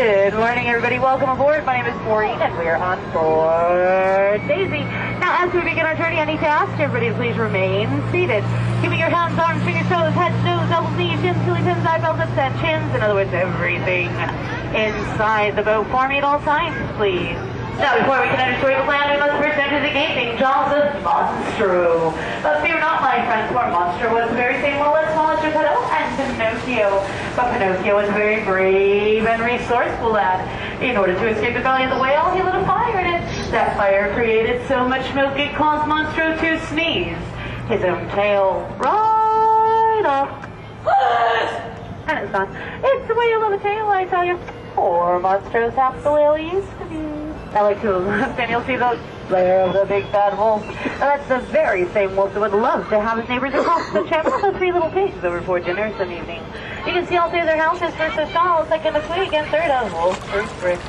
Good morning, everybody. Welcome aboard. My name is Maureen, and we are on board Daisy. Now, as we begin our journey, I need to ask everybody to please remain seated. Keeping your hands, arms, fingers, toes, head, nose, elbows, knees, shins, silly pins, eyebrows, lips, and chins. In other words, everything inside the boat for me at all times, please. Now, before we can enter Storybookland, we must first enter the gaping jaws of Monstro. But fear not, my friends, for Monstro was the very same world as Monster Geppetto and Pinocchio. But Pinocchio was a very brave and resourceful lad. In order to escape the belly of the whale, he lit a fire in it. That fire created so much smoke it caused Monstro to sneeze his own tail right off. And it's gone. It's the whale of a tail, I tell you. Poor Monstro's half the whale he used to be. I like to then you'll see the lair of the big bad wolf. That's the very same wolf that would love to have his neighbors across the channel the three little pigs over for dinner some evening. You can see all three of their houses, first a stall, second a twig, and third a wolf first brick.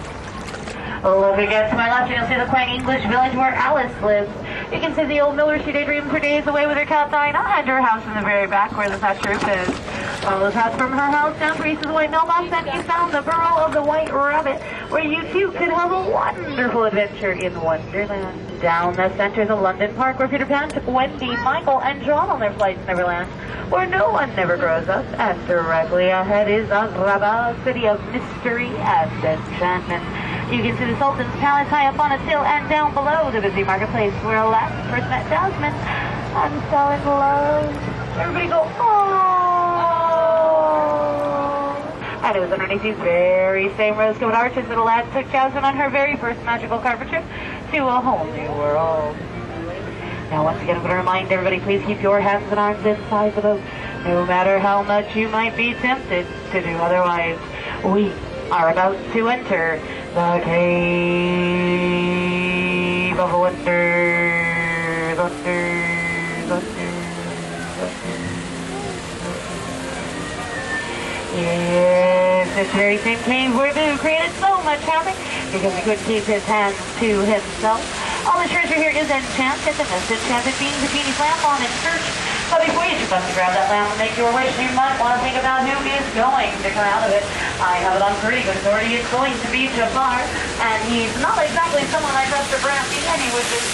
Look again to my left and you'll see the quaint English village where Alice lives. You can see the old miller she daydreams for days away with her cat Dinah, and her house in the very back where the thatch roof is. Follow the path from her house down to Reese's White Mailbox and you found the burrow of the White Rabbit, where you too could have a wonderful adventure in Wonderland. Down the center is a London park where Peter Pan took Wendy, Michael, and John on their flights to Neverland, where no one never grows up. And directly ahead is Agrabah, city of mystery and enchantment. You can see the Sultan's Palace high up on a hill, and down below the busy marketplace where Aladdin first met Jasmine and fell in love. Everybody go, oh! And it was underneath these very same rose-colored arches that Aladdin took Jasmine on her very first magical carpet trip to a whole new world. Now, once again, I'm going to remind everybody, please keep your hands and arms inside the boat, no matter how much you might be tempted to do otherwise. We are about to enter the Cave of Wonders. Yes, this very same cave where Boo created so much havoc because he couldn't keep his hands to himself. All the treasure here is enchanted, the most enchanted being the genie's lamp on its church. But before you jump up and grab that lamp and make your wish, you might want to think about who is going to come out of it. I have it on pretty good authority. It's going to be Jafar, and he's not exactly someone I trust to grant me any wishes.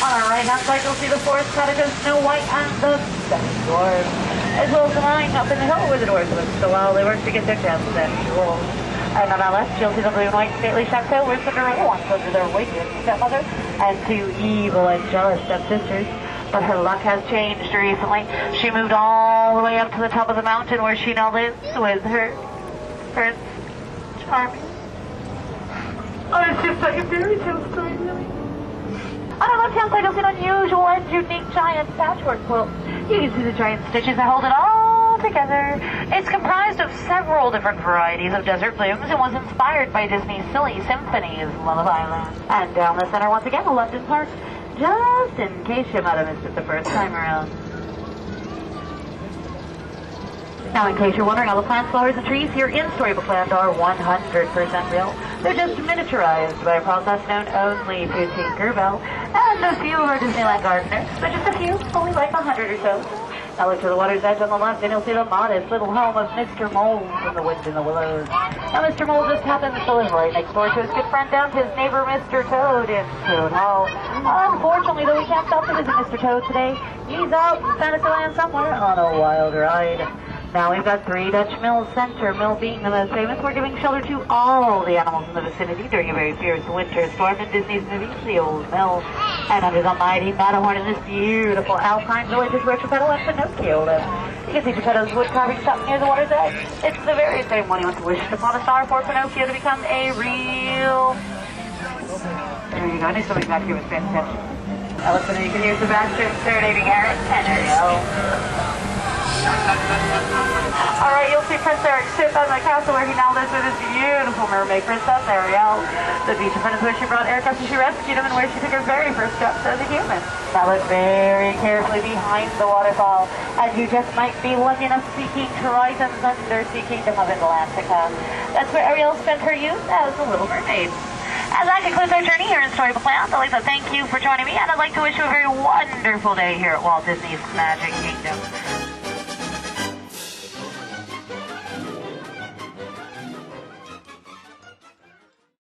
On our right-hand side, you'll see the forest cottage of Snow White and the Seven Dwarfs, as well as the line up in the hill where the dwarfs live. So while they work to get their chance, then roll. And on our left, you'll see the blue and white stately chateau where Cinderella once lived with her wicked stepmother and two evil and jealous stepsisters. But her luck has changed recently. She moved all the way up to the top of the mountain where she now lives with her Prince Charming. Oh, it's just like a fairy tale story, really. On our left-hand side, you'll see an unusual and unique giant patchwork quilt. You can see the giant stitches that hold it all together. It's comprised of several different varieties of desert blooms and was inspired by Disney's Silly Symphony's Lullaby Land. And down the center, once again, a London park. Just in case you might have missed it the first time around. Now, in case you're wondering, all the plants, flowers, and trees here in Storybookland are 100% real. They're just miniturized by a process known only to Tinkerbell and a few of our Disneyland gardeners, but just a few, only like 100 or so. Now look to the water's edge on the left, and you'll see the modest little home of Mr. Mole from the Woods and the Willows. Now, Mr. Mole just happens to live right next door to his good friend down his neighbor, Mr. Toad, in Toad Hall. Unfortunately, though, we can't stop to visit Mr. Toad today. He's out in Fantasyland somewhere on a wild ride. Now we've got 3 Dutch Mills Center, Mill being the most famous. We're giving shelter to all the animals in the vicinity during a very fierce winter storm in Disney's movie, The Old Mill. And under the mighty Matterhorn in this beautiful alpine village is where Geppetto and Pinocchio live. You can see Geppetto's wood carving shop near the water's edge. It's the very same one he once wished upon a star for Pinocchio to become a real... There you go, I knew somebody back here was paying attention. Now listen, you can hear Sebastian serenading Eric and Ariel. Alright, you'll see Prince Eric sit on the castle where he now lives with his beautiful mermaid princess, Ariel. The beach friend is where she brought Eric after she rescued him and where she took her very first steps as a human. Now look very carefully behind the waterfall, as you just might be lucky enough seeking Triton's undersea kingdom of Atlantica. That's where Ariel spent her youth as a little mermaid. And that concludes our journey here in Storybookland. I'd like to thank you for joining me, and I'd like to wish you a very wonderful day here at Walt Disney's Magic Kingdom.